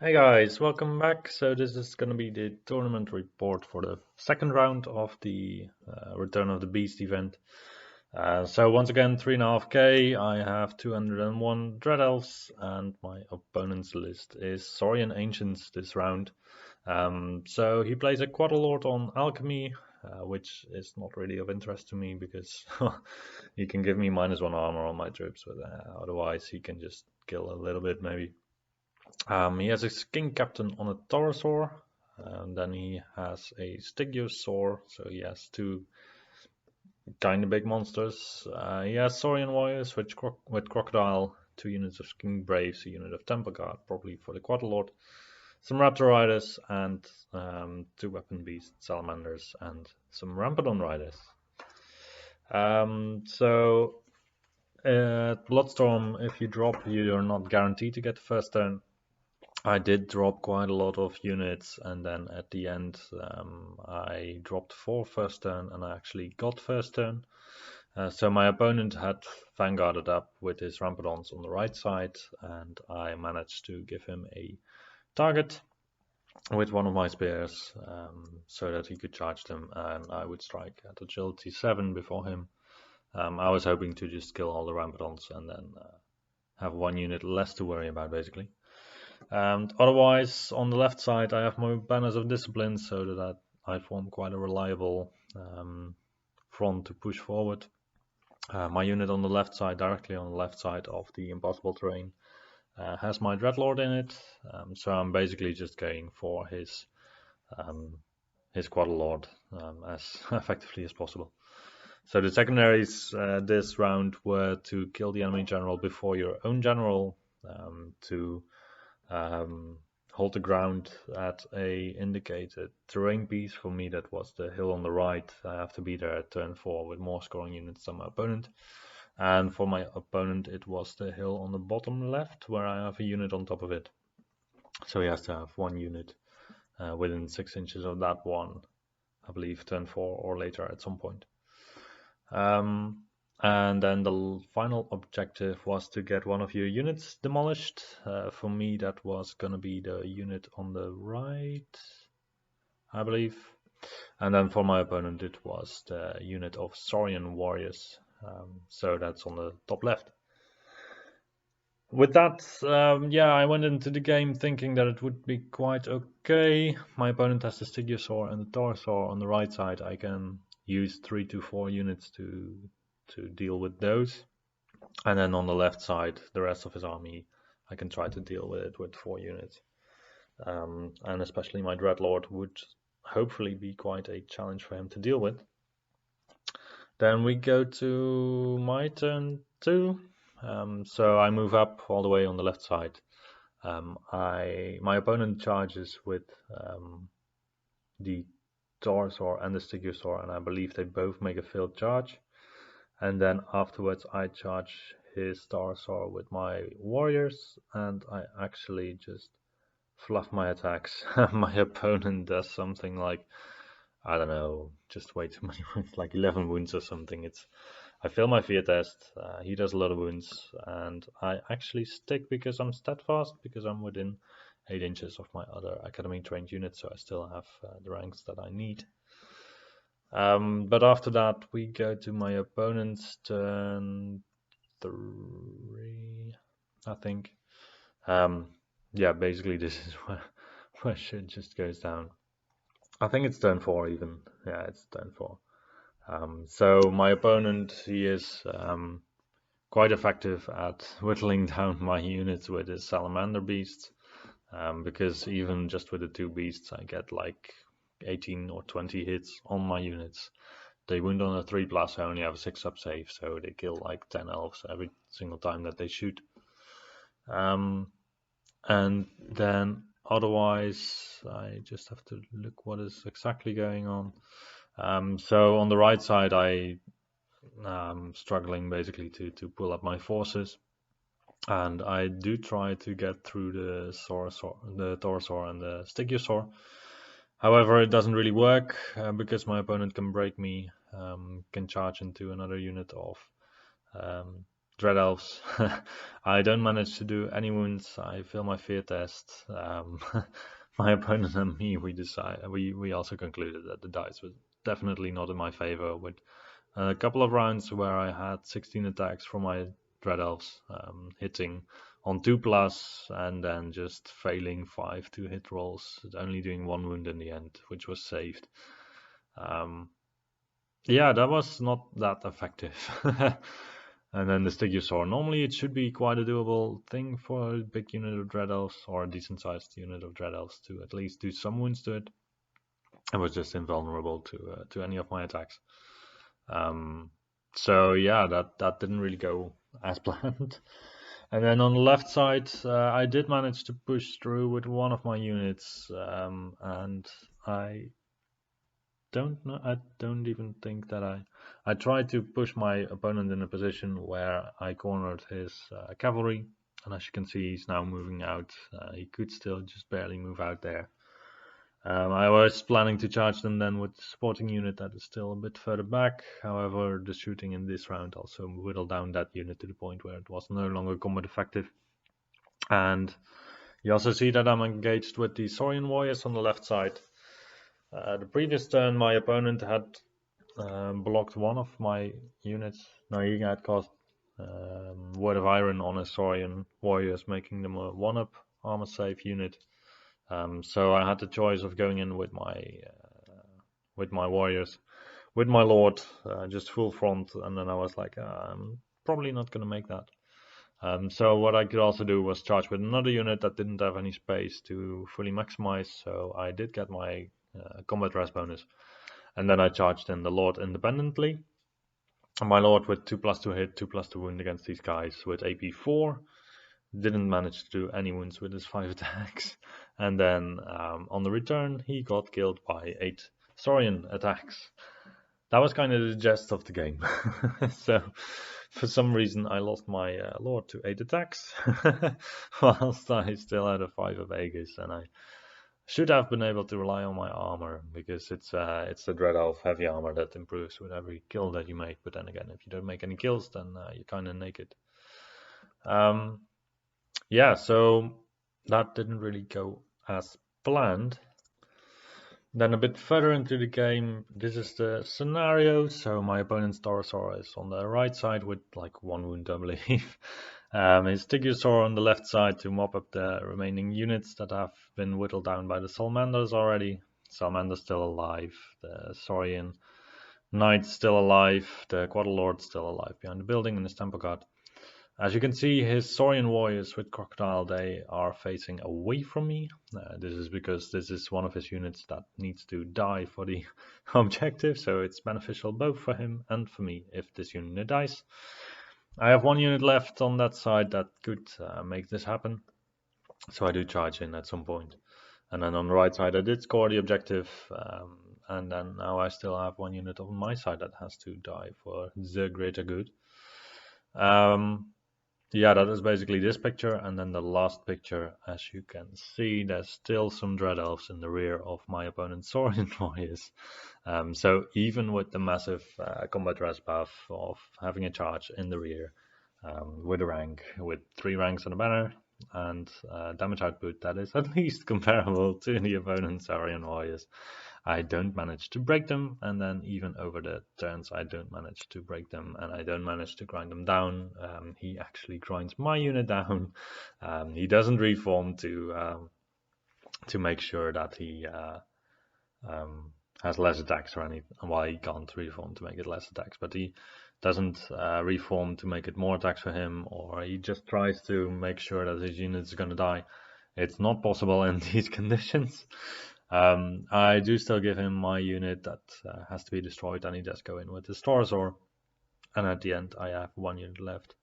Hey guys, welcome back. So this is going to be the tournament report for the second round of the Return of the Beast event. So once again, 3.5k. I have 201 Dread Elves, and my opponent's list is Saurian Ancients this round. So he plays a Quadlord on Alchemy, which is not really of interest to me because he can give me -1 armor on my troops, but otherwise he can just kill a little bit maybe. He has a King Captain on a Taurosaur, and then he has a Stygiosaur, so he has two kind of big monsters. He has Saurian Warriors with Crocodile, 2 units of King Braves, a unit of Temple Guard, probably for the Quadlord, some Raptor Riders, and 2 Weapon Beast Salamanders, and some Rampadon Riders. Bloodstorm, if you drop, you're not guaranteed to get the first turn. I did drop quite a lot of units, and then at the end I dropped 4 first turn, and I actually got first turn. So my opponent had vanguarded up with his Rampadons on the right side, and I managed to give him a target with one of my spears so that he could charge them, and I would strike at agility 7 before him. I was hoping to just kill all the Rampadons and then have 1 unit less to worry about, basically. And otherwise, on the left side, I have my Banners of Discipline, so that I form quite a reliable front to push forward. My unit on the left side, directly on the left side of the impossible terrain, has my Dreadlord in it, so I'm basically just going for his Quadlord as effectively as possible. So the secondaries this round were to kill the enemy general before your own general, to hold the ground at a indicated terrain piece. For me, that was the hill on the right. I have to be there at turn 4 with more scoring units than my opponent. And for my opponent, it was the hill on the bottom left, where I have a unit on top of it. So he has to have 1 unit within 6 inches of that one, I believe turn 4 or later at some point. And then the final objective was to get one of your units demolished. For me, that was going to be the unit on the right, I believe. And then for my opponent, it was the unit of Saurian Warriors. So that's on the top left. With that, I went into the game thinking that it would be quite okay. My opponent has the Stygiosaur and the Taurosaur on the right side. I can use 3 to 4 units to deal with those. And then on the left side, the rest of his army, I can try to deal with it with 4 units. And especially my Dreadlord would hopefully be quite a challenge for him to deal with. Then we go to my turn 2. So I move up all the way on the left side. My opponent charges with the Taurosaur and the Stygiosaur, and I believe they both make a failed charge. And then afterwards I charge his Taurosaur with my warriors, and I actually just fluff my attacks. My opponent does something like, I don't know, just way too many wounds, like 11 wounds or something. I fail my fear test, he does a lot of wounds, and I actually stick because I'm steadfast, because I'm within 8 inches of my other academy trained unit, so I still have the ranks that I need. But after that, we go to my opponent's turn 3, I think. Basically this is where shit just goes down. I think it's turn 4 even. Yeah, it's turn 4. So my opponent, he is quite effective at whittling down my units with his Salamander Beasts, because even just with the 2 beasts, I get like 18 or 20 hits on my units. They wound on a 3+, I only have a 6-up save, so they kill like 10 elves every single time that they shoot. And then otherwise, I just have to look what is exactly going on. So on the right side, I'm struggling basically to pull up my forces. And I do try to get through the Taurosaur and the Stygiosaur. However, it doesn't really work because my opponent can break me, can charge into another unit of Dread Elves. I don't manage to do any wounds. I fail my fear test. My opponent and me, we also concluded that the dice was definitely not in my favor, with a couple of rounds where I had 16 attacks from my Dread Elves, hitting on 2+, and then just failing 5 2-hit rolls, only doing 1 wound in the end, which was saved. Yeah, that was not that effective. And then the Stegosaur. Normally it should be quite a doable thing for a big unit of Dread Elves, or a decent sized unit of Dread Elves, to at least do some wounds to it. It was just invulnerable to any of my attacks. So yeah, that didn't really go as planned. And then on the left side, I did manage to push through with one of my units, and I don't know. I don't even think that I tried to push my opponent in a position where I cornered his cavalry, and as you can see, he's now moving out. He could still just barely move out there. I was planning to charge them then with the supporting unit that is still a bit further back. However, the shooting in this round also whittled down that unit to the point where it was no longer combat effective. And you also see that I'm engaged with the Saurian warriors on the left side. The previous turn, my opponent had blocked one of my units. Now he had cast Word of Iron on his Saurian warriors, making them a 1-up armor save unit. So I had the choice of going in with my warriors, with my lord, just full front, and then I was like, I'm probably not going to make that. So what I could also do was charge with another unit that didn't have any space to fully maximize, so I did get my combat rest bonus, and then I charged in the lord independently. My lord with 2+2 hit, 2+2 wound against these guys with AP 4. Didn't manage to do any wounds with his 5 attacks, and then on the return he got killed by 8 Saurian attacks. That was kind of the gist of the game. So for some reason I lost my lord to 8 attacks, whilst I still had a 5 of Aegis, and I should have been able to rely on my armor, because it's the Dread Elf heavy armor that improves with every kill that you make. But then again, if you don't make any kills, then you're kind of naked. Yeah, so that didn't really go as planned. Then a bit further into the game, this is the scenario. So my opponent's Taurosaur is on the right side with like 1 wound, I believe. His Stegosaur on the left side to mop up the remaining units that have been whittled down by the Salamanders already. Salamander's still alive, the Saurian Knight's still alive, the Quadlord's still alive behind the building in his temple guard. As you can see, his Saurian warriors with Crocodile, they are facing away from me. This is because this is one of his units that needs to die for the objective, so it's beneficial both for him and for me if this unit dies. I have 1 unit left on that side that could make this happen, so I do charge in at some point. And then on the right side I did score the objective, and then now I still have 1 unit on my side that has to die for the greater good. Yeah, that is basically this picture, and then the last picture, as you can see, there's still some Dread Elves in the rear of my opponent's Saurian warriors. So even with the massive combat rest buff of having a charge in the rear, with a rank, with 3 ranks on the banner, and damage output that is at least comparable to the opponent's Saurian warriors, I don't manage to break them, and then even over the turns I don't manage to break them, and I don't manage to grind them down. He actually grinds my unit down. He doesn't reform to make sure that he has less attacks or anything. Well, he can't reform to make it less attacks, but he doesn't reform to make it more attacks for him, or he just tries to make sure that his unit is going to die. It's not possible in these conditions. I do still give him my unit that has to be destroyed, and he does go in with his Taurosaur, and at the end I have 1 unit left.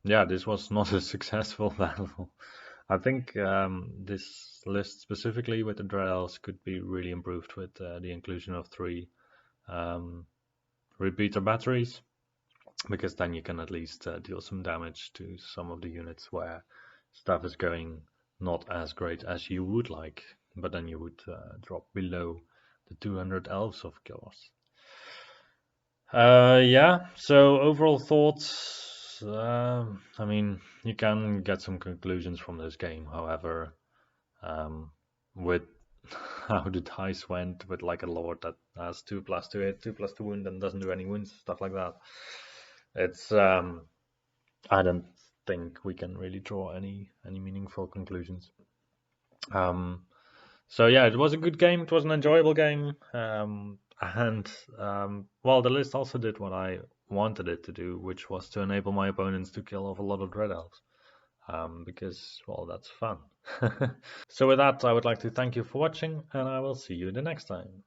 Yeah, this was not a successful battle. I think this list specifically with the Dread Elves could be really improved with the inclusion of 3 repeater batteries, because then you can at least deal some damage to some of the units where stuff is going not as great as you would like, but then you would drop below the 200 elves of chaos. Yeah, so overall thoughts. I mean, you can get some conclusions from this game. However, with how the dice went, with like a lord that has 2+2 hit, 2+2 wound, and doesn't do any wounds, stuff like that, it's I don't think we can really draw any meaningful conclusions. So yeah, it was a good game. It was an enjoyable game, and well, the list also did what I wanted it to do, which was to enable my opponents to kill off a lot of Dread Elves, because well, that's fun. So with that, I would like to thank you for watching, and I will see you the next time.